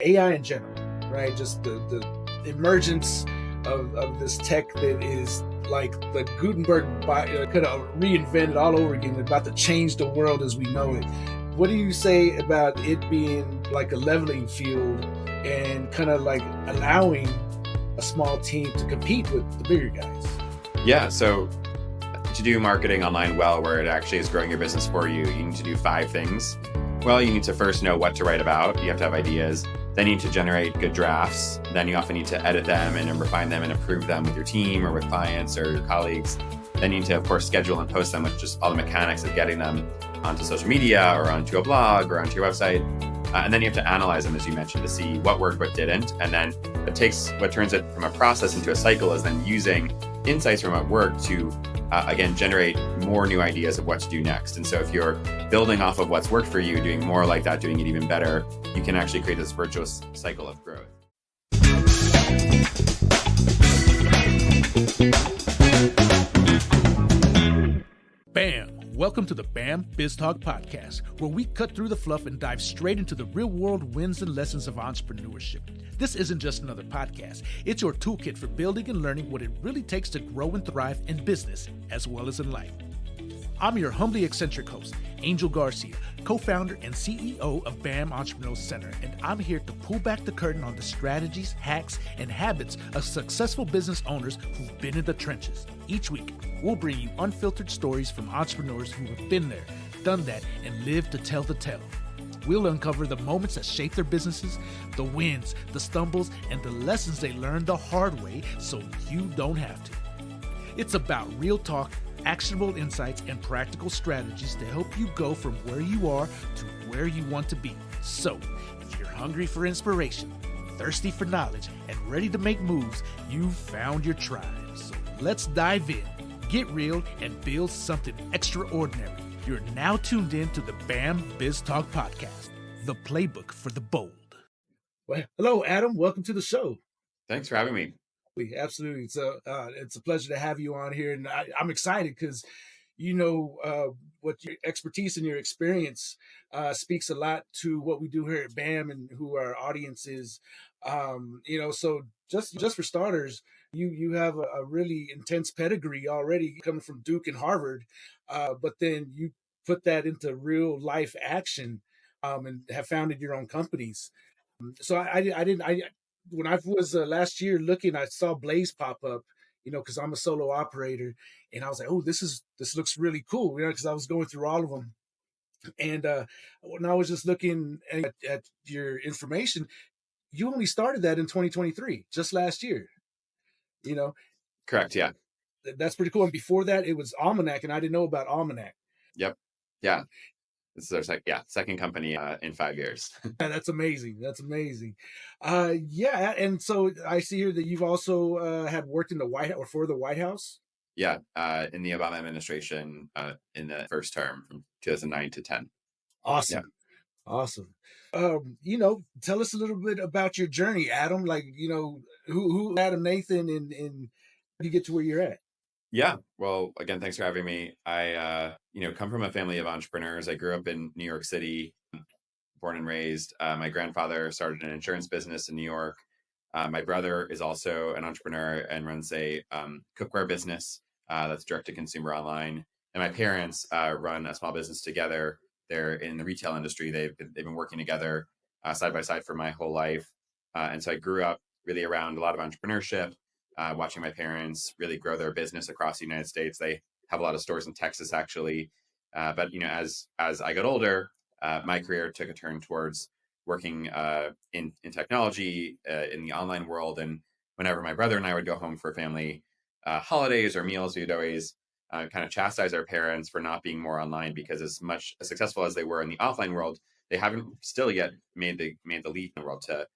AI in general, right? Just the emergence of this tech that is like the Gutenberg could have reinvented all over again, about to change the world as we know it. What do you say about it being like a leveling field and kind of like allowing a small team to compete with the bigger guys? Yeah. So to do marketing online well, where it actually is growing your business for you, you need to do 5 things. Well, you need to first know what to write about. You have to have ideas. Then you need to generate good drafts. Then you often need to edit them and refine them and improve them with your team or with clients or your colleagues. Then you need to, of course, schedule and post them with just all the mechanics of getting them onto social media or onto a blog or onto your website. And then you have to analyze them, as you mentioned, to see what worked, what didn't. And then what turns it from a process into a cycle is then using insights from what worked to, again, generate more new ideas of what to do next. And so if you're building off of what's worked for you, doing more like that, doing it even better, you can actually create this virtuous cycle of growth. Bam! Welcome to the BamBizTalk podcast, where we cut through the fluff and dive straight into the real-world wins and lessons of entrepreneurship. This isn't just another podcast. It's your toolkit for building and learning what it really takes to grow and thrive in business as well as in life. I'm your humbly eccentric host, Angel Garcia, co-founder and CEO of BAM Entrepreneurial Center, and I'm here to pull back the curtain on the strategies, hacks, and habits of successful business owners who've been in the trenches. Each week, we'll bring you unfiltered stories from entrepreneurs who have been there, done that, and lived to tell the tale. We'll uncover the moments that shape their businesses, the wins, the stumbles, and the lessons they learned the hard way so you don't have to. It's about real talk, actionable insights, and practical strategies to help you go from where you are to where you want to be. So, if you're hungry for inspiration, thirsty for knowledge, and ready to make moves, you've found your tribe. So let's dive in, get real, and build something extraordinary. You're now tuned in to the BamBizTalk podcast, the playbook for the bold. Well, hello, Adam. Welcome to the show. Thanks for having me. Absolutely. So it's a pleasure to have you on here, and I'm excited because what your expertise and your experience speaks a lot to what we do here at BAM and who our audience is. So just for starters, you have a really intense pedigree already coming from Duke and Harvard, but then you put that into real life action and have founded your own companies. So I when I was last year looking, I saw Blaze pop up, because I'm a solo operator, and I was like, oh, this looks really cool, because I was going through all of them, and when I was just looking at your information, you only started that in 2023, just last year, you know. Correct. Yeah. That's pretty cool. And before that, it was Almanac, and I didn't know about Almanac. Yep. Yeah. This is our second company in 5 years. That's amazing. That's amazing. Yeah, and so I see here that you've also had worked in the White House or for the White House. Yeah, in the Obama administration in the first term from 2009 to 10. Awesome. Yeah. Awesome. Tell us a little bit about your journey, Adam. Like, who Adam Nathan and how you get to where you're at? Yeah. Well, again, thanks for having me. I, come from a family of entrepreneurs. I grew up in New York City, born and raised. My grandfather started an insurance business in New York. My brother is also an entrepreneur and runs a cookware business that's direct to consumer online. And my parents run a small business together. They're in the retail industry. They've been working together side by side for my whole life. And so I grew up really around a lot of entrepreneurship, watching my parents really grow their business across the United States. They have a lot of stores in Texas, actually. But as I got older, my career took a turn towards working in technology in the online world. And whenever my brother and I would go home for family holidays or meals, we'd always kind of chastise our parents for not being more online, because as successful as they were in the offline world, they haven't still yet made the leap in the world to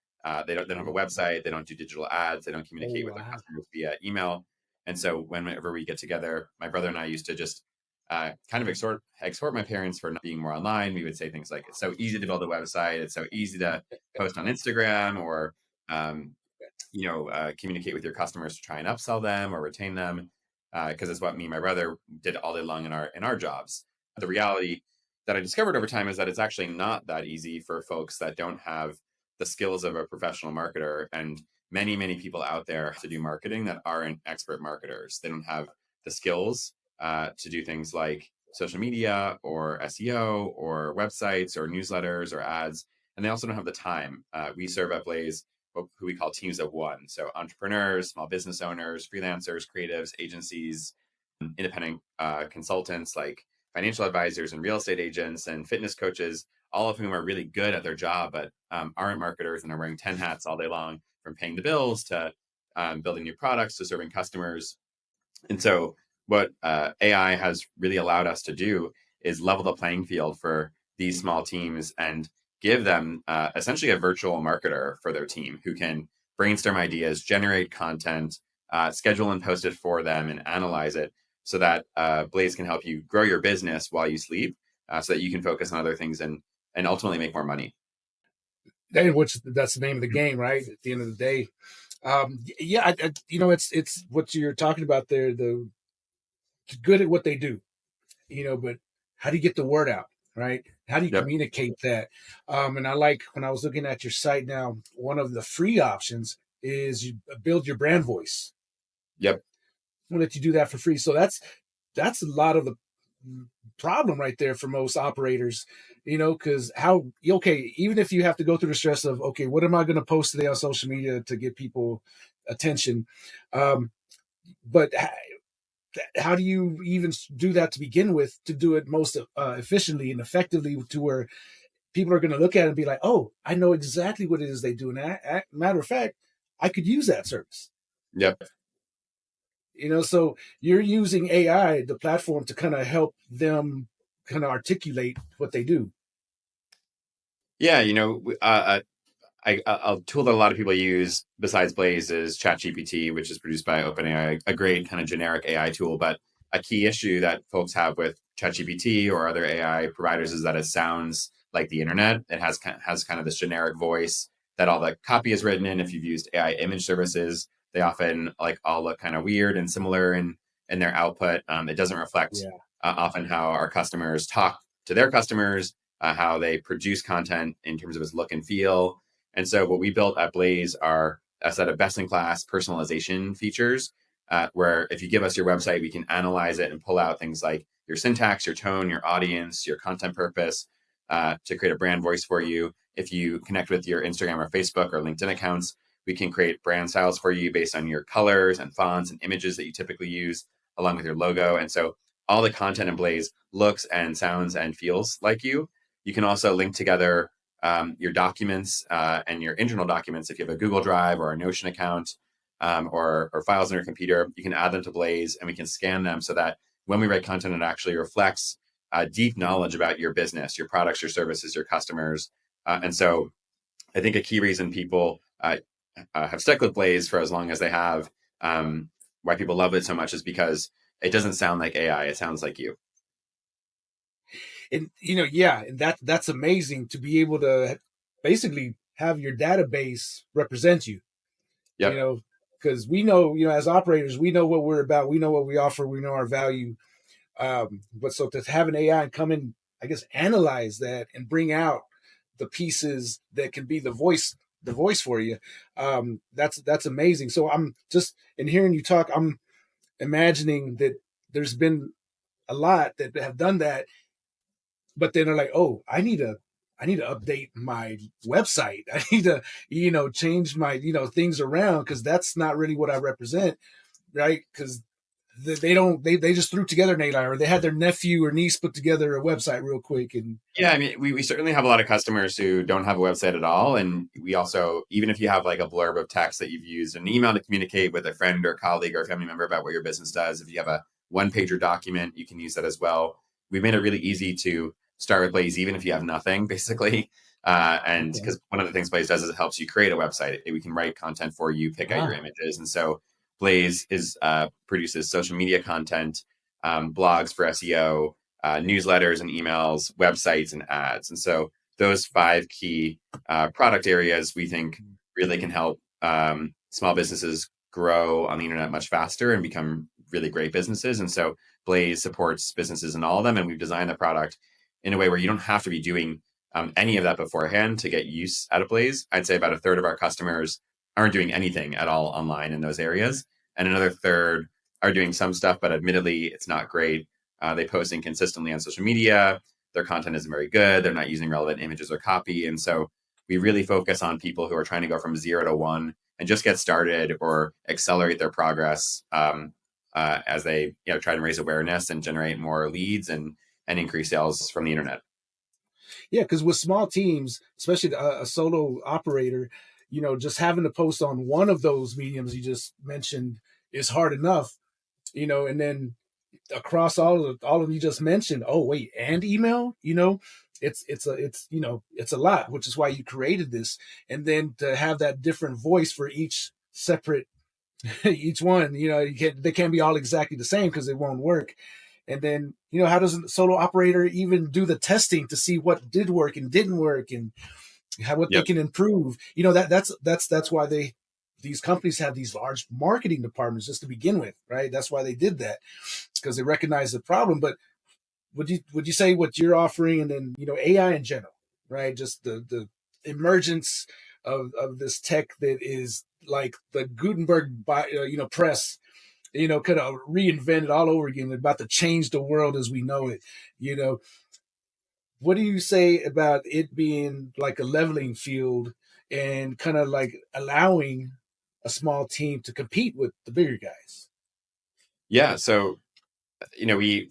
they don't have a website, they don't do digital ads, they don't communicate with their customers via email. And so whenever we get together, my brother and I used to just kind of exhort my parents for not being more online. We would say things like, it's so easy to build a website, it's so easy to post on Instagram, or communicate with your customers to try and upsell them or retain them, because it's what me and my brother did all day long in our jobs. The reality that I discovered over time is that it's actually not that easy for folks that don't have the skills of a professional marketer. And many people out there to do marketing that aren't expert marketers. They don't have the skills to do things like social media or SEO or websites or newsletters or ads. And they also don't have the time. We serve at Blaze who we call teams of one. So entrepreneurs, small business owners, freelancers, creatives, agencies, independent consultants like financial advisors and real estate agents and fitness coaches, all of whom are really good at their job, but aren't marketers and are wearing 10 hats all day long, from paying the bills to building new products to serving customers. And so what AI has really allowed us to do is level the playing field for these small teams and give them essentially a virtual marketer for their team who can brainstorm ideas, generate content, schedule and post it for them, and analyze it so that Blaze can help you grow your business while you sleep, so that you can focus on other things and ultimately make more money. Which that's the name of the game, right? At the end of the day, yeah, it's what you're talking about there. The good at what they do, but how do you get the word out, right? How do you Yep. communicate that? And I like when I was looking at your site now, one of the free options is you build your brand voice. Yep. We'll let you do that for free. So that's a lot of the problem right there for most operators, because even if you have to go through the stress of, okay, what am I going to post today on social media to get people attention? But how do you even do that to begin with, to do it most efficiently and effectively, to where people are going to look at it and be like, oh, I know exactly what it is they do. And matter of fact, I could use that service. Yep. So you're using AI, the platform, to kind of help them kind of articulate what they do. Yeah. A tool that a lot of people use besides Blaze is ChatGPT, which is produced by OpenAI, a great kind of generic AI tool. But a key issue that folks have with ChatGPT or other AI providers is that it sounds like the internet. It has kind of this generic voice that all the copy is written in. If you've used AI image services, they often all look kind of weird and similar in their output. It doesn't reflect Yeah. often how our customers talk to their customers, how they produce content in terms of its look and feel. And so what we built at Blaze are a set of best-in-class personalization features, where if you give us your website, we can analyze it and pull out things like your syntax, your tone, your audience, your content purpose, to create a brand voice for you. If you connect with your Instagram or Facebook or LinkedIn accounts, we can create brand styles for you based on your colors and fonts and images that you typically use, along with your logo. And so all the content in Blaze looks and sounds and feels like you. You can also link together your documents and your internal documents. If you have a Google Drive or a Notion account, or files on your computer, you can add them to Blaze and we can scan them so that when we write content, it actually reflects deep knowledge about your business, your products, your services, your customers. And so I think a key reason people have stuck with Blaze for as long as they have, why people love it so much, is because it doesn't sound like AI. It sounds like you. And and that's amazing to be able to basically have your database represent you. Yep. Because we know, as operators, we know what we're about, we know what we offer, we know our value. But so to have an AI come in, I guess, analyze that and bring out the pieces that can be the voice for you. That's amazing. So I'm just, in hearing you talk, I'm imagining that there's been a lot that have done that, but then they're like, oh, I need to update my website. I need to, change my, things around, because that's not really what I represent, right? Because they just threw together an AI, or they had their nephew or niece put together a website real quick. And Yeah, I mean, we certainly have a lot of customers who don't have a website at all. And we also, even if you have like a blurb of text that you've used an email to communicate with a friend or colleague or a family member about what your business does, if you have a one-pager document, you can use that as well. We've made it really easy to start with Blaze, even if you have nothing, basically. And because one of the things Blaze does is it helps you create a website. We can write content for you, pick out your images. And so Blaze produces social media content, blogs for SEO, newsletters and emails, websites, and ads. And so those 5 key product areas we think really can help small businesses grow on the internet much faster and become really great businesses. And so Blaze supports businesses in all of them. And we've designed the product in a way where you don't have to be doing any of that beforehand to get use out of Blaze. I'd say about a third of our customers aren't doing anything at all online in those areas. And another third are doing some stuff, but admittedly, it's not great. They post inconsistently on social media. Their content isn't very good. They're not using relevant images or copy. And so we really focus on people who are trying to go from 0 to 1 and just get started or accelerate their progress as they try to raise awareness and generate more leads and increase sales from the internet. Yeah, because with small teams, especially a solo operator, just having to post on one of those mediums you just mentioned is hard enough, and then across all of them you just mentioned, oh wait, and email, it's a lot, which is why you created this. And then to have that different voice for each separate each one, they can't be all exactly the same because it won't work. And then, how does a solo operator even do the testing to see what did work and didn't work and what they can improve? That's why these companies have these large marketing departments just to begin with, right? That's why they did that, because they recognize the problem. But would you say what you're offering, and then AI in general, right? Just the emergence of this tech that is like the Gutenberg press, kind of reinvented all over again, about to change the world as we know it. What do you say about it being like a leveling field and kind of like allowing a small team to compete with the bigger guys? Yeah. So, we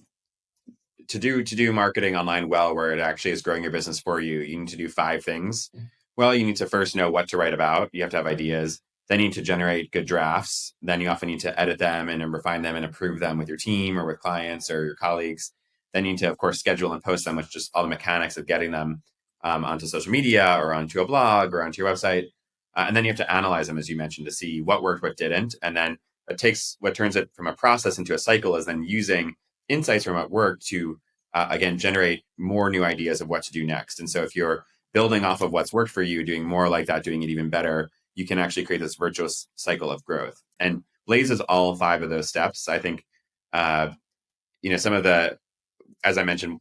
to do marketing online well, where it actually is growing your business for you, you need to do 5 things. Well, you need to first know what to write about. You have to have ideas. Then you need to generate good drafts. Then you often need to edit them and refine them and improve them with your team or with clients or your colleagues. Then you need to, of course, schedule and post them, which is just all the mechanics of getting them onto social media or onto a blog or onto your website. And then you have to analyze them, as you mentioned, to see what worked, what didn't. And then what turns it from a process into a cycle is then using insights from what worked to, again, generate more new ideas of what to do next. And so if you're building off of what's worked for you, doing more like that, doing it even better, you can actually create this virtuous cycle of growth. And Blaze is all 5 of those steps. I think, some of the, as I mentioned,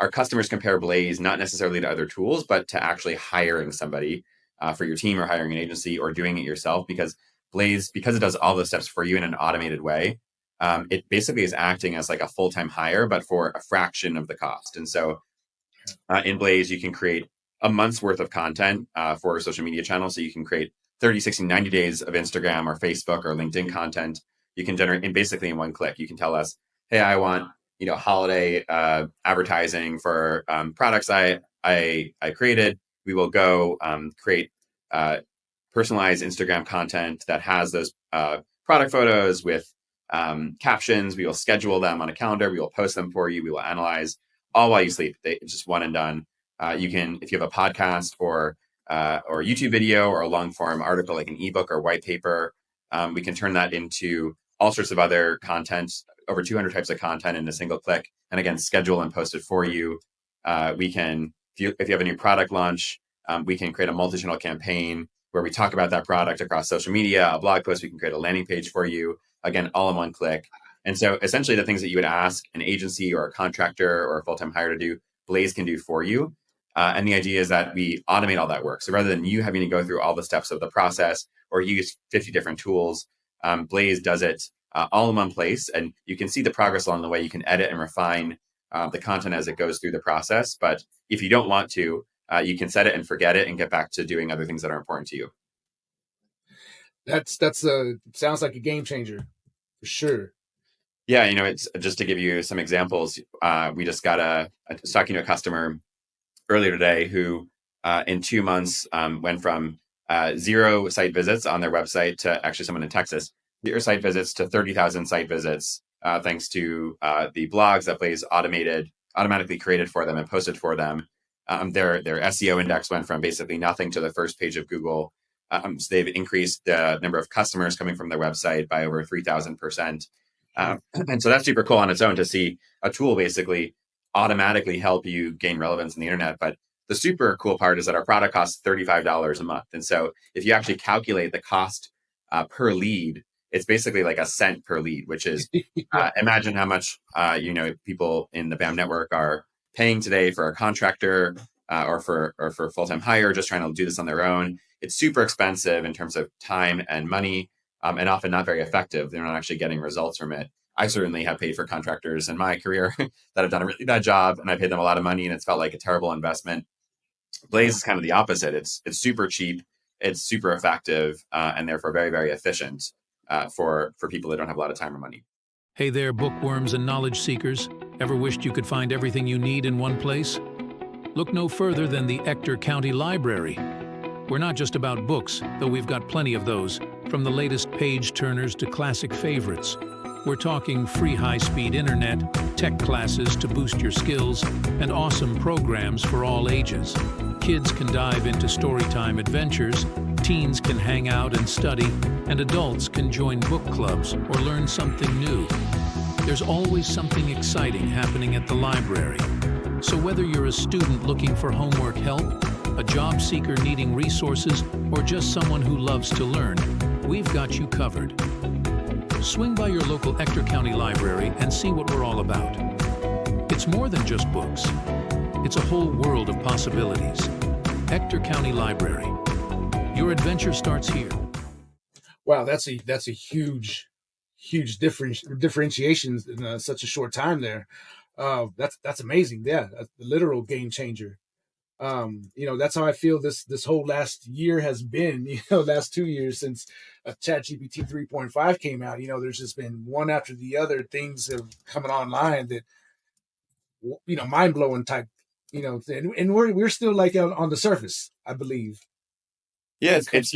our customers compare Blaze not necessarily to other tools, but to actually hiring somebody for your team or hiring an agency or doing it yourself, because Blaze, because it does all those steps for you in an automated way, it basically is acting as like a full-time hire, but for a fraction of the cost. And so in Blaze, you can create a month's worth of content for a social media channel. So you can create 30, 60, 90 days of Instagram or Facebook or LinkedIn content. You can generate in one click. You can tell us, hey, I want holiday advertising for products I created. We will go create personalized Instagram content that has those product photos with captions. We will schedule them on a calendar. We will post them for you. We will analyze, all while you sleep. It's just one and done. You can, if you have a podcast or YouTube video or a long form article like an ebook or white paper, we can turn that into all sorts of other content, over 200 types of content in a single click. And again, schedule and post it for you. We can, if you have a new product launch, we can create a multi-channel campaign where we talk about that product across social media, a blog post. We can create a landing page for you, again, all in one click. And so essentially the things that you would ask an agency or a contractor or a full-time hire to do, Blaze can do for you. And the idea is that we automate all that work. So rather than you having to go through all the steps of the process or use 50 different tools, Blaze does it all in one place. And you can see the progress along the way. You can edit and refine the content as it goes through the process. But if you don't want to, you can set it and forget it and get back to doing other things that are important to you. That's sounds like a game changer for sure. Yeah, it's just to give you some examples. We just I was talking to a customer earlier today who in 2 months went from 0 site visits on their website to, actually someone in Texas, 0 site visits to 30,000 site visits, thanks to the blogs that Blaze automatically created for them and posted for them. Their SEO index went from basically nothing to the first page of Google. So they've increased the number of customers coming from their website by over 3,000%. And so that's super cool on its own to see a tool basically automatically help you gain relevance in the internet. But the super cool part is that our product costs $35 a month. And so if you actually calculate the cost per lead, it's basically like a cent per lead, which is, imagine how much, people in the BAM network are paying today for a contractor or for full-time hire, just trying to do this on their own. It's super expensive in terms of time and money, and often not very effective. They're not actually getting results from it. I certainly have paid for contractors in my career that have done a really bad job, and I paid them a lot of money, and it's felt like a terrible investment. Blaze is kind of the opposite. It's super cheap, it's super effective, and therefore very, very efficient for people that don't have a lot of time or money. Hey there, bookworms and knowledge seekers. Ever wished you could find everything you need in one place? Look no further than the Ector County Library. We're not just about books, though we've got plenty of those, from the latest page-turners to classic favorites. We're talking free high-speed internet, tech classes to boost your skills, and awesome programs for all ages. Kids can dive into storytime adventures, teens can hang out and study, and adults can join book clubs or learn something new. There's always something exciting happening at the library. So whether you're a student looking for homework help, a job seeker needing resources, or just someone who loves to learn, we've got you covered. Swing by your local Ector County Library and see what we're all about. It's more than just books. It's a whole world of possibilities. Ector County Library. Your adventure starts here. Wow, that's a huge differentiation in such a short time there. That's amazing. Yeah, that's the literal game changer. That's how I feel this whole last year has been, last 2 years since ChatGPT 3.5 came out. There's just been one after the other things have coming online that, mind blowing type, and we're still like on the surface, I believe. Yeah, it's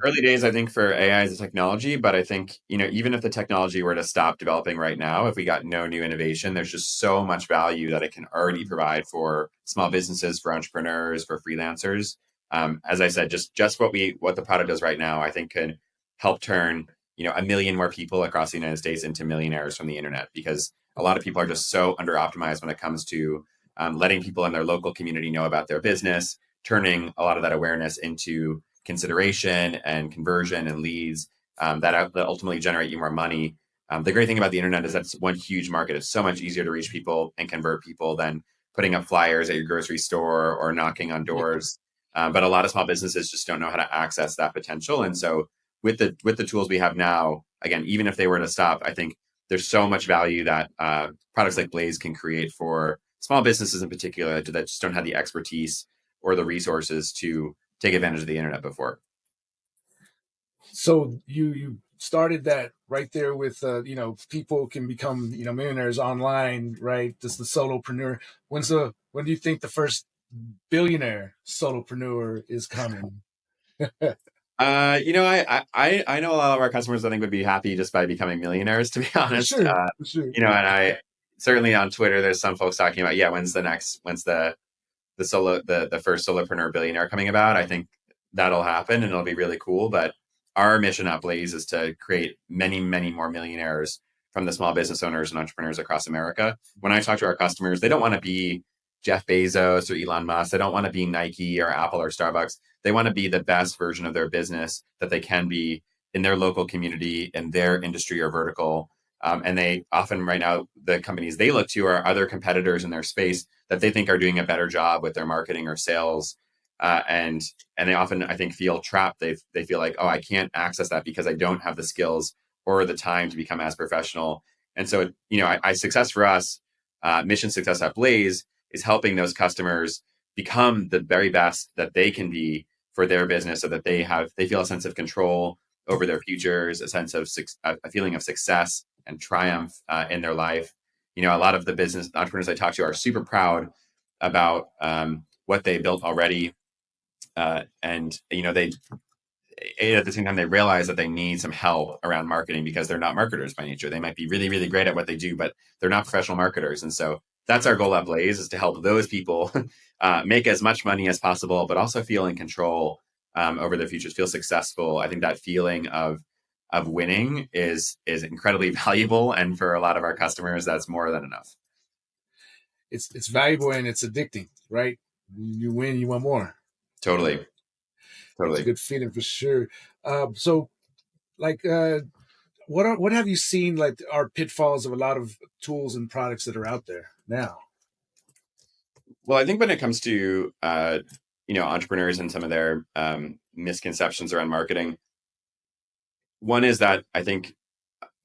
early days, I think, for AI as a technology, but I think, even if the technology were to stop developing right now, if we got no new innovation, there's just so much value that it can already provide for small businesses, for entrepreneurs, for freelancers. As I said, just what the product does right now, I think could help turn, 1 million more people across the United States into millionaires from the internet, because a lot of people are just so under optimized when it comes to letting people in their local community know about their business, turning a lot of that awareness into consideration and conversion and leads that ultimately generate you more money. The great thing about the internet is that it's one huge market. It's so much easier to reach people and convert people than putting up flyers at your grocery store or knocking on doors. But a lot of small businesses just don't know how to access that potential. And so with the tools we have now, again, even if they were to stop, I think there's so much value that products like Blaze can create for small businesses in particular that just don't have the expertise or the resources to take advantage of the internet before. So you started that right there with people can become millionaires online, right? Just the solopreneur. When do you think the first billionaire solopreneur is coming? I know a lot of our customers I think would be happy just by becoming millionaires, to be honest. For sure. And I certainly on Twitter there's some folks talking about, when's the first solopreneur billionaire coming about. I think that'll happen and it'll be really cool. But our mission at Blaze is to create many, many more millionaires from the small business owners and entrepreneurs across America. When I talk to our customers, they don't want to be Jeff Bezos or Elon Musk. They don't want to be Nike or Apple or Starbucks. They want to be the best version of their business that they can be in their local community, in their industry or vertical. And they often right now, the companies they look to are other competitors in their space that they think are doing a better job with their marketing or sales. And they often, I think, feel trapped. They feel like, oh, I can't access that because I don't have the skills or the time to become as professional. And so, success for us, mission success at Blaze is helping those customers become the very best that they can be for their business, so that they feel a sense of control over their futures, a feeling of success and triumph in their life. A lot of the business entrepreneurs I talk to are super proud about what they built already. And they, at the same time, they realize that they need some help around marketing because they're not marketers by nature. They might be really, really great at what they do, but they're not professional marketers. And so that's our goal at Blaze, is to help those people make as much money as possible, but also feel in control over their futures, feel successful. I think that feeling of winning is incredibly valuable. And for a lot of our customers, that's more than enough. It's valuable and it's addicting, right? You win, you want more. Totally. It's a good feeling for sure. So like, what have you seen, like, are pitfalls of a lot of tools and products that are out there now? Well, I think when it comes to entrepreneurs and some of their misconceptions around marketing, one is that I think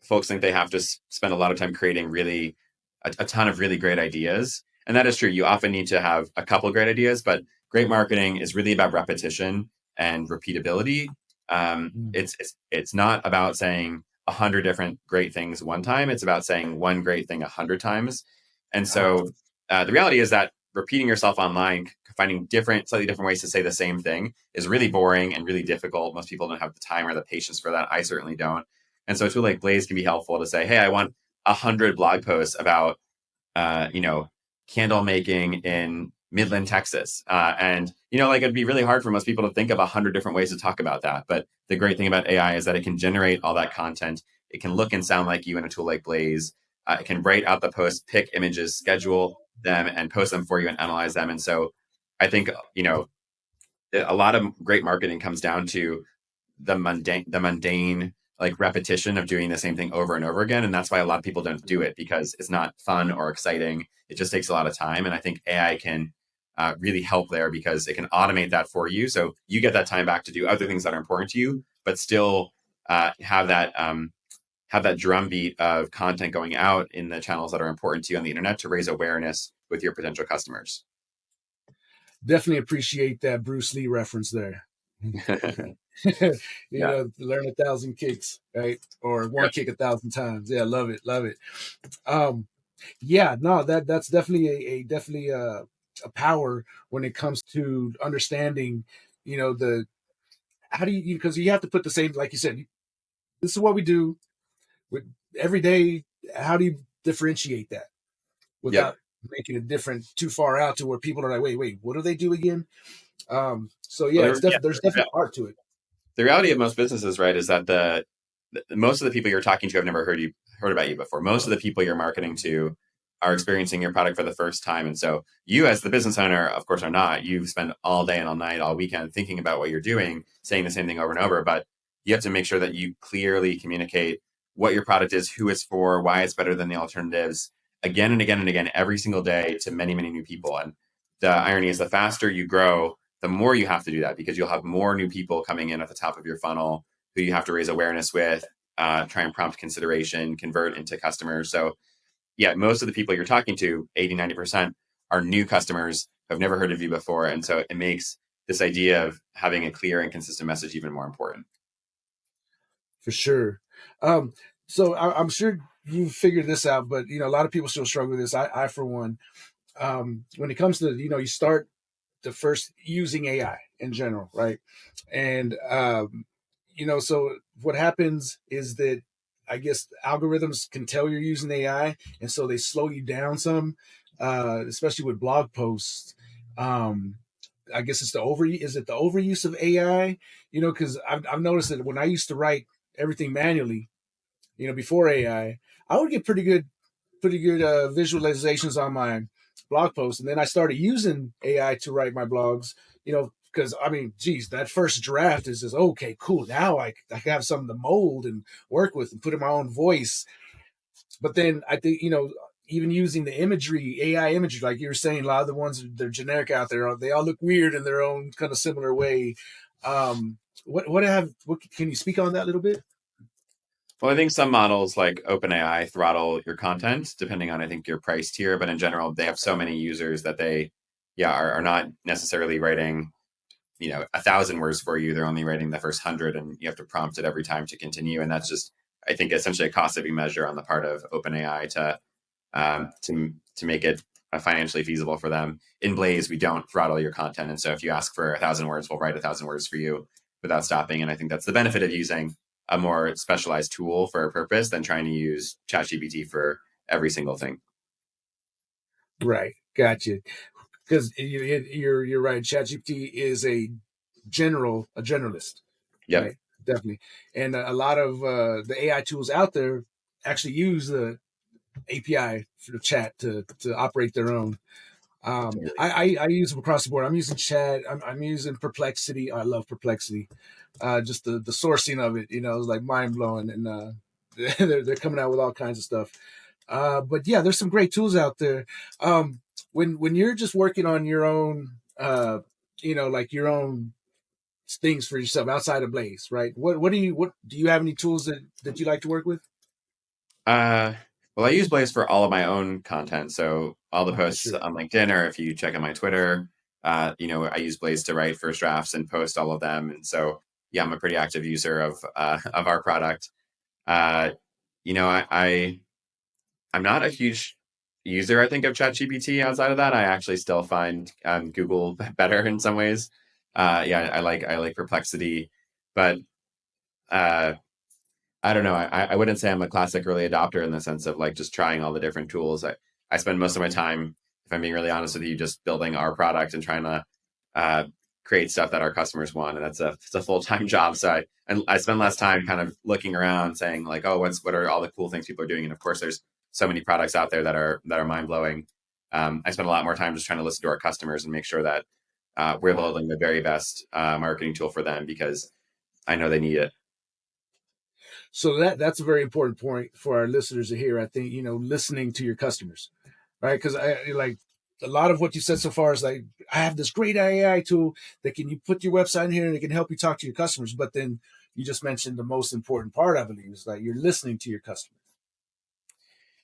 folks think they have to spend a lot of time creating really a ton of really great ideas, and that is true. You often need to have a couple of great ideas, but great marketing is really about repetition and repeatability. It's not about saying 100 different great things one time. It's about saying one great thing 100 times. And so the reality is that repeating yourself online, finding slightly different ways to say the same thing is really boring and really difficult. Most people don't have the time or the patience for that. I certainly don't. And so a tool like Blaze can be helpful to say, hey, I want 100 blog posts about, candle making in Midland, Texas. It'd be really hard for most people to think of 100 different ways to talk about that. But the great thing about AI is that it can generate all that content. It can look and sound like you in a tool like Blaze. It can write out the post, pick images, schedule them, and post them for you and analyze them. And so I think, a lot of great marketing comes down to the mundane like repetition of doing the same thing over and over again. And that's why a lot of people don't do it, because it's not fun or exciting. It just takes a lot of time. And I think AI can really help there, because it can automate that for you. So you get that time back to do other things that are important to you, but still have that drumbeat of content going out in the channels that are important to you on the internet to raise awareness with your potential customers. Definitely appreciate that Bruce Lee reference there. Learn 1,000 kicks, right? Or one kick 1,000 times. Yeah, love it. That's definitely a power when it comes to understanding, because you have to put the same, like you said, this is what we do with every day. How do you differentiate that without making it different too far out to where people are like, wait, what do they do again? There's definitely art to it. The reality of most businesses, right, is that most of the people you're talking to have never heard about you before. Most of the people you're marketing to are experiencing your product for the first time. And so you, as the business owner, of course, are not. You spend all day and all night, all weekend thinking about what you're doing, saying the same thing over and over. But you have to make sure that you clearly communicate what your product is, who it's for, why it's better than the alternatives, again and again and again, every single day, to many, many new people. And the irony is, the faster you grow, the more you have to do that, because you'll have more new people coming in at the top of your funnel who you have to raise awareness with, try and prompt consideration, convert into customers. So most of the people you're talking to, 80, 90%, are new customers who have never heard of you before. And so it makes this idea of having a clear and consistent message even more important. For sure. So I'm sure you figured this out, but a lot of people still struggle with this. I for one, when it comes to, you start the first using AI in general, right? And so what happens is that I guess algorithms can tell you're using AI, and so they slow you down some, especially with blog posts. I guess it's the overuse of AI? Because I've noticed that when I used to write everything manually, before AI, I would get pretty good visualizations on my blog posts, and then I started using AI to write my blogs. Because that first draft is just okay, cool. Now I have something to mold and work with and put in my own voice. But then I think even using the imagery, AI imagery, like you were saying, a lot of the ones that are generic out there, they all look weird in their own kind of similar way. What can you speak on that a little bit? Well, I think some models like OpenAI throttle your content depending on, I think, your price tier. But in general, they have so many users that they, are not necessarily writing, 1,000 words for you. They're only writing the first 100, and you have to prompt it every time to continue. And that's just, I think, essentially a cost-saving measure on the part of OpenAI to make it financially feasible for them. In Blaze, we don't throttle your content, and so if you ask for 1,000 words, we'll write 1,000 words for you without stopping. And I think that's the benefit of using a more specialized tool for a purpose than trying to use ChatGPT for every single thing. Right, gotcha. Because you're right. ChatGPT is a generalist. Yeah, right? Definitely. And a lot of the AI tools out there actually use the API for the chat to operate their own. I use them across the board. I'm using Chat. I'm using Perplexity. I love Perplexity. Just the sourcing of it, is like mind blowing, and they're coming out with all kinds of stuff. But yeah, there's some great tools out there. when you're just working on your own, like your own things for yourself outside of Blaze, right? What do you have any tools that you like to work with? Uh, well, I use Blaze for all of my own content. So all the Oh, for posts sure. on LinkedIn, or if you check out my Twitter, I use Blaze to write first drafts and post all of them. And so, yeah, I'm a pretty active user of our product. Uh, I'm not a huge user, I think, of ChatGPT. Outside of that, I actually still find Google better in some ways. Yeah, I like Perplexity, but uh, I don't know. I wouldn't say I'm a classic early adopter in the sense of like just trying all the different tools. I spend most of my time, if I'm being really honest with you, just building our product and trying to uh, create stuff that our customers want, and it's a full-time job. So I spend less time kind of looking around, saying like, oh, what are all the cool things people are doing? And of course, there's so many products out there that are mind blowing. I spend a lot more time just trying to listen to our customers and make sure that we're building the very best marketing tool for them because I know they need it. So that's a very important point for our listeners to hear. I think, listening to your customers, right? Because I like a lot of what you said so far is like, I have this great AI tool that can you put your website in here and it can help you talk to your customers. But then you just mentioned the most important part, I believe, is like you're listening to your customers.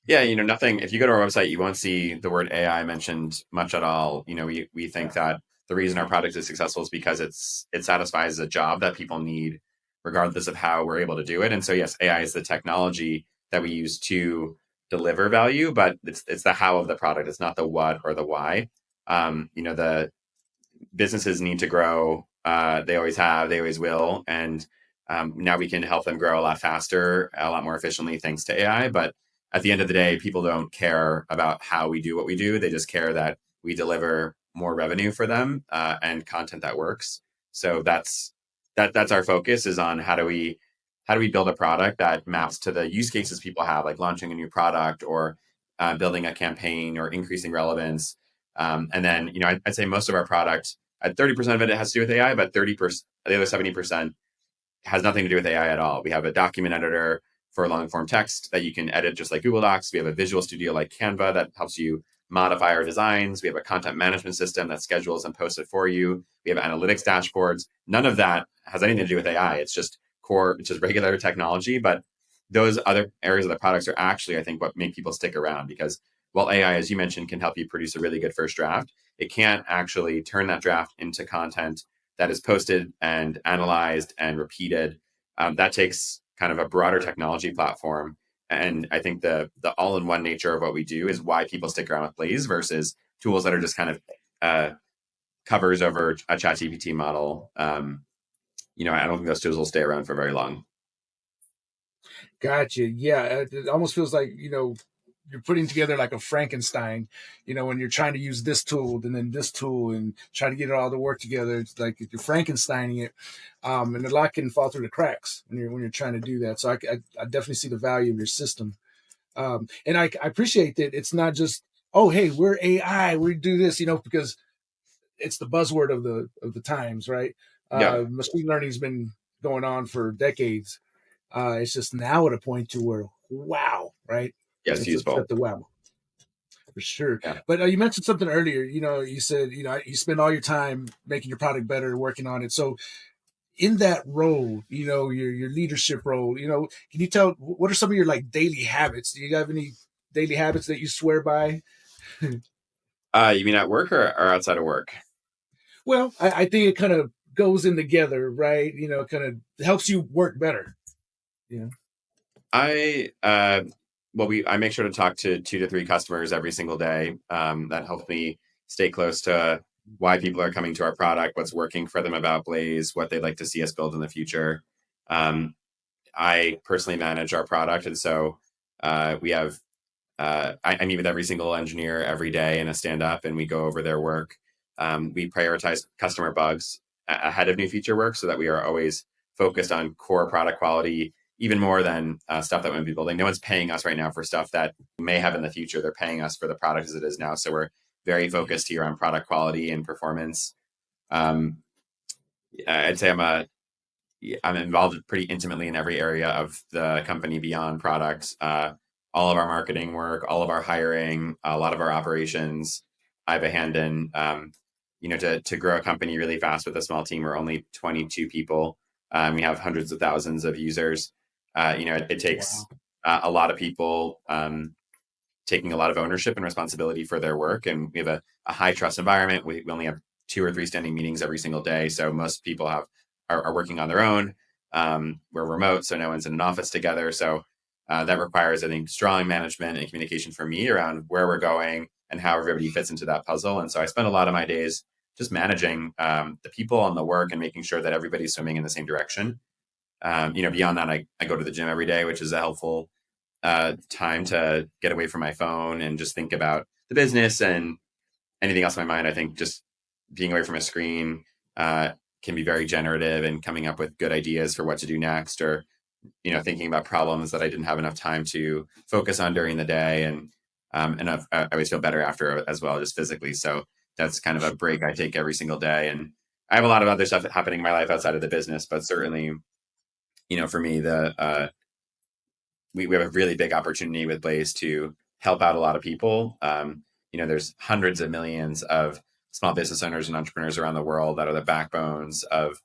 Yeah, nothing. If you go to our website, you won't see the word AI mentioned much at all. We think that the reason our product is successful is because it satisfies a job that people need, regardless of how we're able to do it. And so, yes, AI is the technology that we use to deliver value, but it's the how of the product. It's not the what or the why. The businesses need to grow. They always have, they always will. And now we can help them grow a lot faster, a lot more efficiently thanks to AI. But at the end of the day, people don't care about how we do what we do. They just care that we deliver more revenue for them and content that works. So that's our focus is on how do we build a product that maps to the use cases people have, like launching a new product or building a campaign or increasing relevance. And then, I'd say most of our product, at 30% of it has to do with AI, but 30%, the other 70% has nothing to do with AI at all. We have a document editor for long form text that you can edit just like Google Docs. We have a visual studio like Canva that helps you modify our designs. We have a content management system that schedules and posts it for you. We have analytics dashboards. None of that has anything to do with AI. It's just regular technology. But those other areas of the products are actually, I think, what make people stick around because while AI, as you mentioned, can help you produce a really good first draft, it can't actually turn that draft into content that is posted and analyzed and repeated. That takes kind of a broader technology platform. And I think the all-in-one nature of what we do is why people stick around with Blaze versus tools that are just kind of covers over a ChatGPT model. I don't think those tools will stay around for very long. Gotcha. Yeah, it almost feels like you're putting together like a Frankenstein. When you're trying to use this tool and then this tool and try to get it all to work together. It's like you're Frankensteining it, and a lot can fall through the cracks when you're trying to do that. So I definitely see the value of your system, and I appreciate that it's not just hey, we're AI, we do this, because it's the buzzword of the times, right? Yeah. Machine learning's been going on for decades. It's just now at a point to where wow, right? Yes, It's useful. at the wow for sure. Yeah. But you mentioned something earlier. You said you spend all your time making your product better, working on it. So in that role, your leadership role, can you tell what are some of your like daily habits? Do you have any daily habits that you swear by? You mean at work or outside of work? Well, I think it kind of goes in together, right? Kind of helps you work better. Yeah. I I make sure to talk to 2 to 3 customers every single day. That helps me stay close to why people are coming to our product, what's working for them about Blaze, what they'd like to see us build in the future. Um, I personally manage our product, and so we have I meet with every single engineer every day in a stand up, and we go over their work. We prioritize customer bugs ahead of new feature work so that we are always focused on core product quality, even more than stuff that we might be building. No one's paying us right now for stuff that we may have in the future. They're paying us for the product as it is now. So we're very focused here on product quality and performance. Um, I'd say I'm involved pretty intimately in every area of the company beyond products. All of our marketing work, all of our hiring, a lot of our operations. I have a hand in. To grow a company really fast with a small team. We're only 22 people. We have hundreds of thousands of users. It takes a lot of people taking a lot of ownership and responsibility for their work. And we have a high trust environment. We only have 2 or 3 standing meetings every single day. So most people are working on their own. We're remote, so no one's in an office together. So that requires, I think, strong management and communication from me around where we're going and how everybody fits into that puzzle. And so I spend a lot of my days just managing the people and the work and making sure that everybody's swimming in the same direction. Beyond that, I go to the gym every day, which is a helpful time to get away from my phone and just think about the business and anything else in my mind. I think just being away from a screen can be very generative and coming up with good ideas for what to do next, or thinking about problems that I didn't have enough time to focus on during the day. And I always feel better after as well, just physically. So that's kind of a break I take every single day. And I have a lot of other stuff happening in my life outside of the business, but certainly, for me, we have a really big opportunity with Blaze to help out a lot of people. There's hundreds of millions of small business owners and entrepreneurs around the world that are the backbones of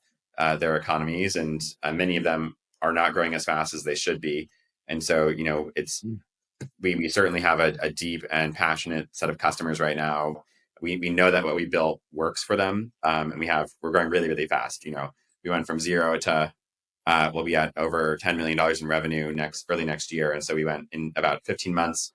their economies, and many of them are not growing as fast as they should be. And so, we certainly have a deep and passionate set of customers right now. We know that what we built works for them, and we're growing really, really fast. We went from 0 to we'll be at over $10 million in revenue early next year. And so we went in about 15 months,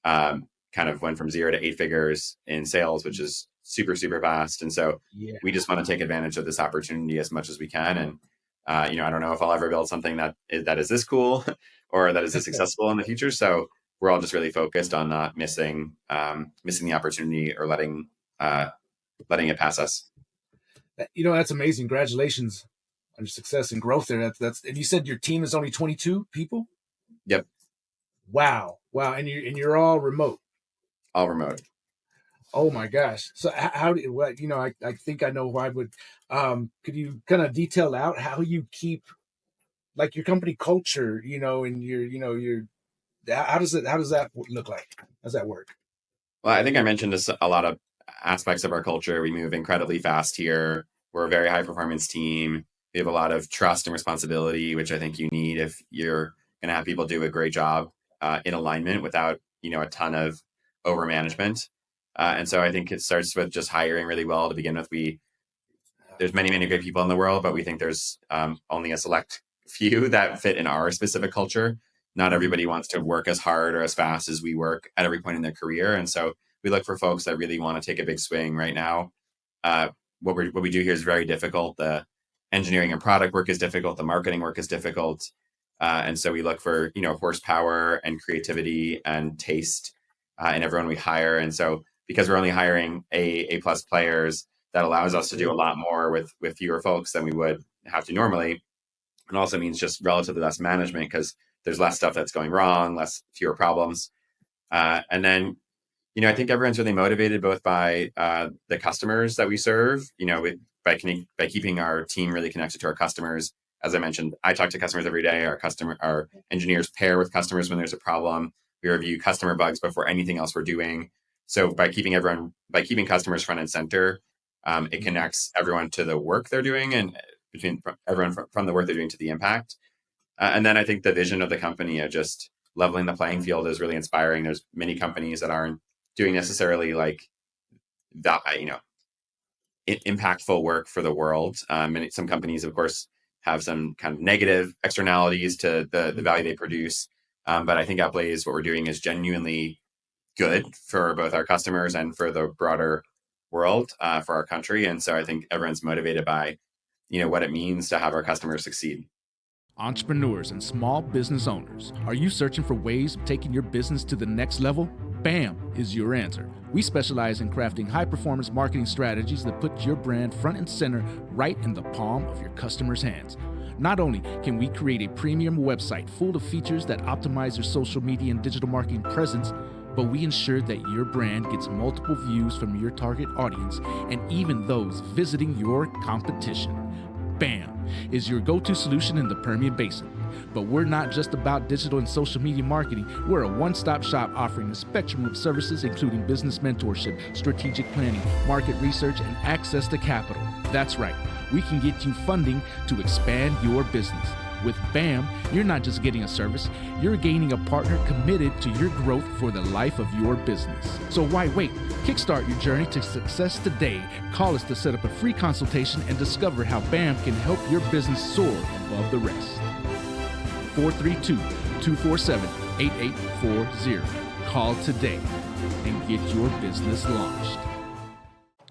kind of went from 0 to 8 figures in sales, which is super, super fast. And so we just want to take advantage of this opportunity as much as we can. And, I don't know if I'll ever build something that is this cool or that is this successful in the future. So we're all just really focused on not missing the opportunity or letting it pass us. That's amazing. Congratulations on your success and growth there. And you said your team is only 22 people? Yep. Wow. And you're all remote. All remote. Oh my gosh. So I think I know why, but could you kind of detail out how you keep like your company culture, and your how does that look like? How does that work? Well, I think I mentioned a lot of aspects of our culture. We move incredibly fast here. We're a very high performance team. We have a lot of trust and responsibility, which I think you need if you're going to have people do a great job in alignment without, a ton of over management. And so I think it starts with just hiring really well to begin with. There's many, many great people in the world, but we think there's only a select few that fit in our specific culture. Not everybody wants to work as hard or as fast as we work at every point in their career. And so we look for folks that really want to take a big swing right now. What we do here is very difficult. The engineering and product work is difficult. The marketing work is difficult. And so we look for, horsepower and creativity and taste in everyone we hire. And so because we're only hiring A+ players, that allows us to do a lot more with fewer folks than we would have to normally. It also means just relatively less management because there's less stuff that's going wrong, fewer problems. And then, I think everyone's really motivated both by the customers that we serve, by keeping our team really connected to our customers. As I mentioned, I talk to customers every day. Our engineers pair with customers when there's a problem. We review customer bugs before anything else we're doing. So by keeping customers front and center, it connects everyone to the work they're doing and between everyone from the work they're doing to the impact. And then I think the vision of the company of just leveling the playing field is really inspiring. There's many companies that aren't doing necessarily like that, impactful work for the world. And some companies, of course, have some kind of negative externalities to the value they produce. But I think at Blaze, what we're doing is genuinely good for both our customers and for the broader world, for our country. And so I think everyone's motivated by, what it means to have our customers succeed. Entrepreneurs and small business owners, are you searching for ways of taking your business to the next level? BAM is your answer. We specialize in crafting high-performance marketing strategies that put your brand front and center right in the palm of your customers' hands. Not only can we create a premium website full of features that optimize your social media and digital marketing presence, but we ensure that your brand gets multiple views from your target audience and even those visiting your competition. BAM is your go-to solution in the Permian Basin. But we're not just about digital and social media marketing. We're a one-stop shop offering a spectrum of services, including business mentorship, strategic planning, market research, and access to capital. That's right. We can get you funding to expand your business. With BAM, you're not just getting a service, you're gaining a partner committed to your growth for the life of your business. So why wait? Kickstart your journey to success today. Call us to set up a free consultation and discover how BAM can help your business soar above the rest. 432-247-8840. Call today and get your business launched.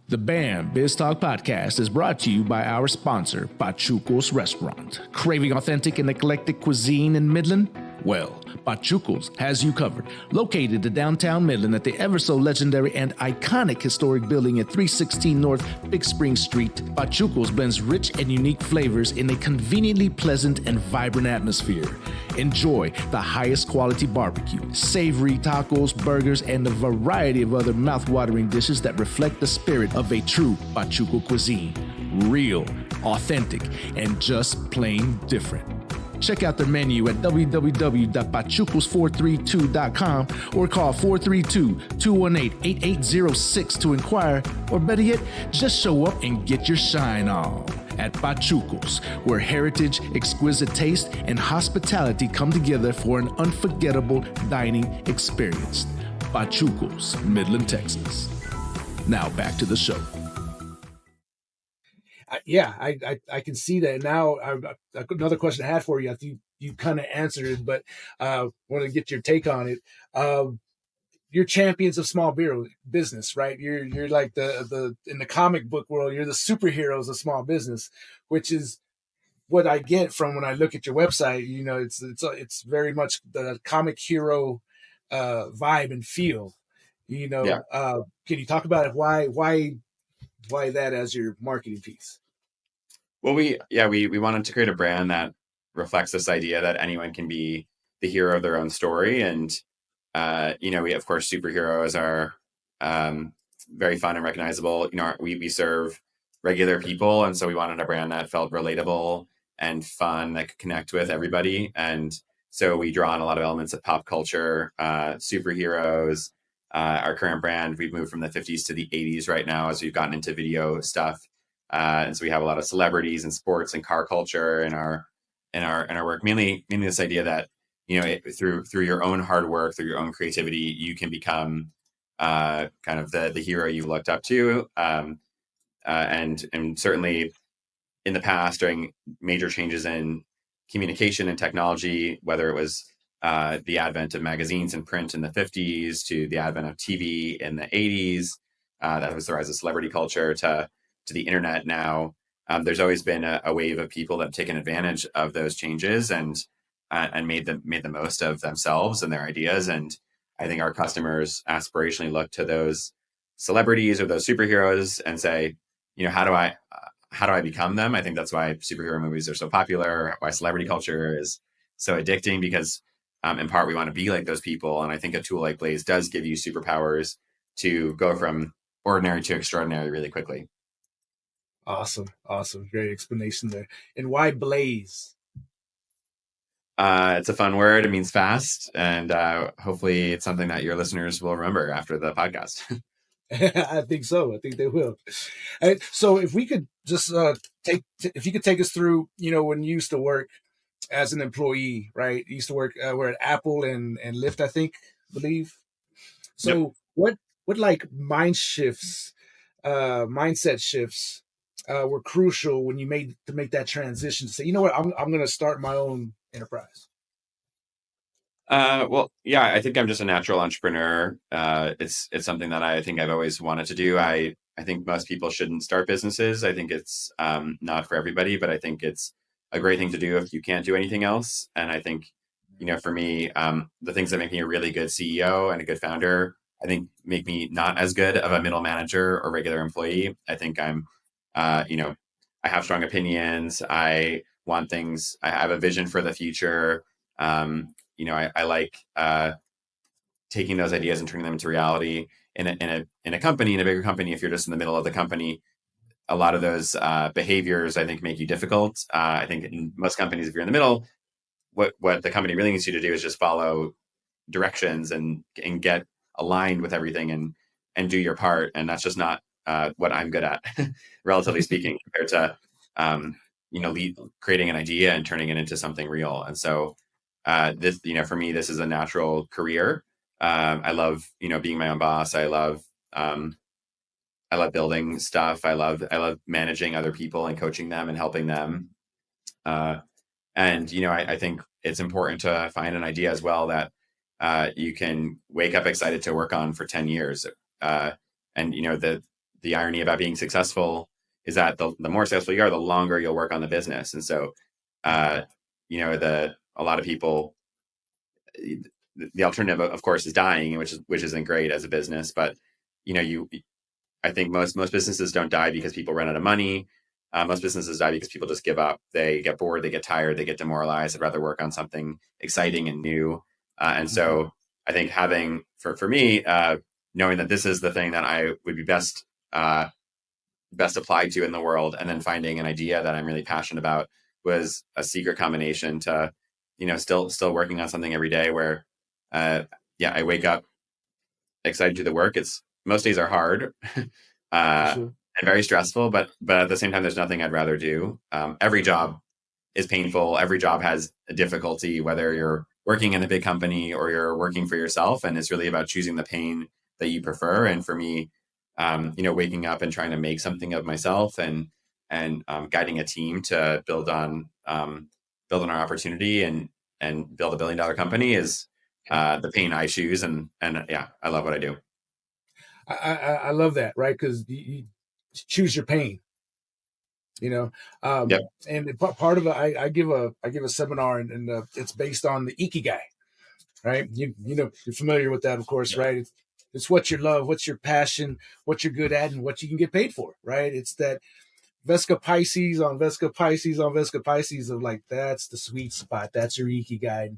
The BamBizTalk podcast is brought to you by our sponsor, Pachuco's Restaurant. Craving authentic and eclectic cuisine in Midland? Well, Pachuco's has you covered. Located in downtown Midland at the ever-so-legendary and iconic historic building at 316 North Big Spring Street, Pachuco's blends rich and unique flavors in a conveniently pleasant and vibrant atmosphere. Enjoy the highest quality barbecue, savory tacos, burgers, and a variety of other mouth-watering dishes that reflect the spirit of a true Pachuco cuisine. Real, authentic, and just plain different. Check out their menu at www.pachucos432.com or call 432-218-8806 to inquire, or better yet, just show up and get your shine on. At Pachucos, where heritage, exquisite taste, and hospitality come together for an unforgettable dining experience. Pachucos, Midland, Texas. Now back to the show. I can see that. Now, another question I had for you. I think you kind of answered it, but want to get your take on it. You're champions of small business, right? You're like the in the comic book world, you're the superheroes of small business, which is what I get from when I look at your website. You know, it's very much the comic hero vibe and feel. You know, Yeah. Can you talk about it? Why that as your marketing piece? Well, we wanted to create a brand that reflects this idea that anyone can be the hero of their own story. And, we, of course, superheroes are very fun and recognizable. You know, we serve regular people. And so we wanted a brand that felt relatable and fun, that could connect with everybody. And so we draw on a lot of elements of pop culture, superheroes. Our current brand, we've moved from the 50s to the 80s right now as we've gotten into video stuff. And so we have a lot of celebrities and sports and car culture in our work. Mainly this idea that, you know, through your own hard work, through your own creativity, you can become kind of the hero you've looked up to. And certainly in the past, during major changes in communication and technology, whether it was the advent of magazines and print in the 50s to the advent of TV in the 80s, that was the rise of celebrity culture to the internet now. There's always been a wave of people that have taken advantage of those changes and made the most of themselves and their ideas. And I think our customers aspirationally look to those celebrities or those superheroes and say, you know, how do I become them? I think that's why superhero movies are so popular, why celebrity culture is so addicting, because in part we want to be like those people. And I think a tool like Blaze does give you superpowers to go from ordinary to extraordinary really quickly. Awesome. Great explanation there. And why Blaze? It's a fun word. It means fast. And hopefully it's something that your listeners will remember after the podcast. I think so. I think they will. So if we could just if you could take us through, you know, when you used to work as an employee, right? You used to work, we're at Apple and Lyft, I believe. So yep. What like mindset shifts were crucial when you made that transition to say, you know what, I'm going to start my own enterprise? Well, yeah, I think I'm just a natural entrepreneur. It's something that I think I've always wanted to do. I think most people shouldn't start businesses. I think it's not for everybody, but I think it's a great thing to do if you can't do anything else. And I think, you know, for me, the things that make me a really good CEO and a good founder, I think make me not as good of a middle manager or regular employee. I think I'm, I have strong opinions. I want things. I have a vision for the future. I like taking those ideas and turning them into reality in a company, in a bigger company. If you're just in the middle of the company, a lot of those behaviors, I think, make you difficult. I think in most companies, if you're in the middle, what the company really needs you to do is just follow directions and get aligned with everything and do your part. And that's just not what I'm good at, relatively speaking, compared to creating an idea and turning it into something real. And so this, for me, this is a natural career. I love being my own boss. I love building stuff. I love managing other people and coaching them and helping them. And I think it's important to find an idea as well that you can wake up excited to work on for 10 years. And the irony about being successful is that the more successful you are, the longer you'll work on the business. And so, a lot of people, the alternative, of course, is dying, which isn't great as a business. But I think most businesses don't die because people run out of money. Most businesses die because people just give up. They get bored, they get tired, they get demoralized. They'd rather work on something exciting and new. And so I think having, for me, knowing that this is the thing that I would be best applied to in the world, and then finding an idea that I'm really passionate about was a secret combination to, still working on something every day where, I wake up excited to do the work. Most days are hard. Sure. And very stressful, but at the same time, there's nothing I'd rather do. Every job is painful. Every job has a difficulty, whether you're working in a big company or you're working for yourself. And it's really about choosing the pain that you prefer. And for me, waking up and trying to make something of myself and guiding a team to build on our opportunity and build $1 billion company is the pain I choose. And I love what I do. I love that, right? Because you choose your pain, Yep. And part of it, I give a seminar, and it's based on the Ikigai, right? You're familiar with that, of course, right? It's what you love, what's your passion, what you're good at, and what you can get paid for, right? It's that Vesca Pisces on Vesca Pisces on Vesca Pisces of like, that's the sweet spot. That's your Ikigai.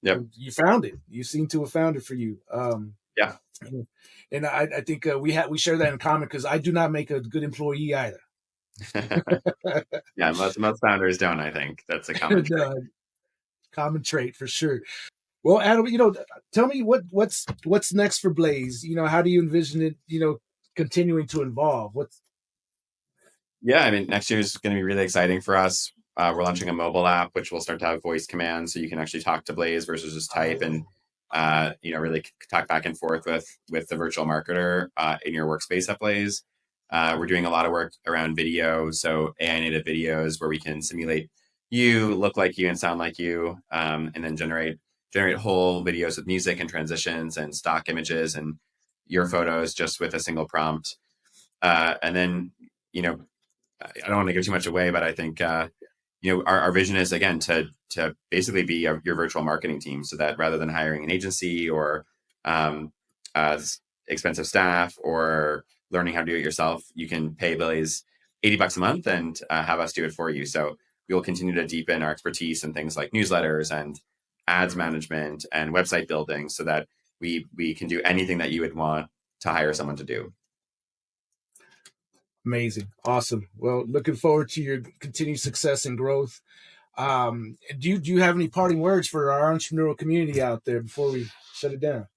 Yep. You found it. You seem to have found it for you. Yeah. And I think we share that in common, because I do not make a good employee either. Yeah, most founders don't. I think that's a common trait. Common trait for sure. Well, Adam, tell me what's next for Blaze. How do you envision it? Continuing to evolve. Yeah, I mean, next year is going to be really exciting for us. We're launching a mobile app, which will start to have voice commands, so you can actually talk to Blaze versus just type, and really talk back and forth with the virtual marketer in your workspace at Blaze. We're doing a lot of work around video, so AI native videos where we can simulate you, look like you, and sound like you, and then generate whole videos with music and transitions and stock images and your photos just with a single prompt. And then, I don't want to give too much away, but I think our vision is, again, to basically be your virtual marketing team, so that rather than hiring an agency or expensive staff or learning how to do it yourself, you can pay Blaze $80 a month and have us do it for you. So we will continue to deepen our expertise in things like newsletters and ads management and website building, so that we can do anything that you would want to hire someone to do. Amazing. Awesome. Well, looking forward to your continued success and growth. Do you have any parting words for our entrepreneurial community out there before we shut it down?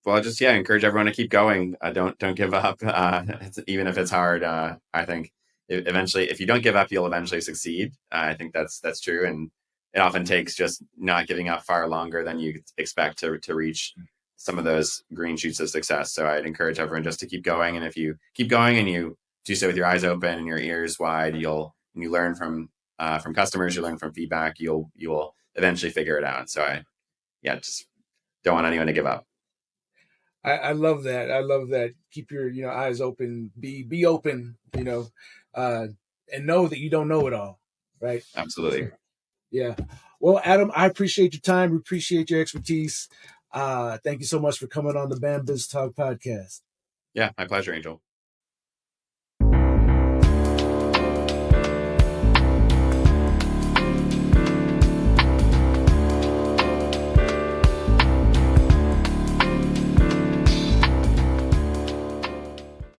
Well, just encourage everyone to keep going. Don't give up, even if it's hard. I think eventually, if you don't give up, you'll eventually succeed. I think that's true, and it often takes just not giving up far longer than you expect to reach some of those green shoots of success. So I'd encourage everyone just to keep going, and if you keep going and you do so with your eyes open and your ears wide, you learn from customers, you learn from feedback, you will eventually figure it out. So just don't want anyone to give up. I love that. I love that. Keep your eyes open. Be open. And know that you don't know it all. Right. Absolutely. Yeah. Well, Adam, I appreciate your time. We appreciate your expertise. Thank you so much for coming on the BamBizTalk podcast. Yeah, my pleasure, Angel.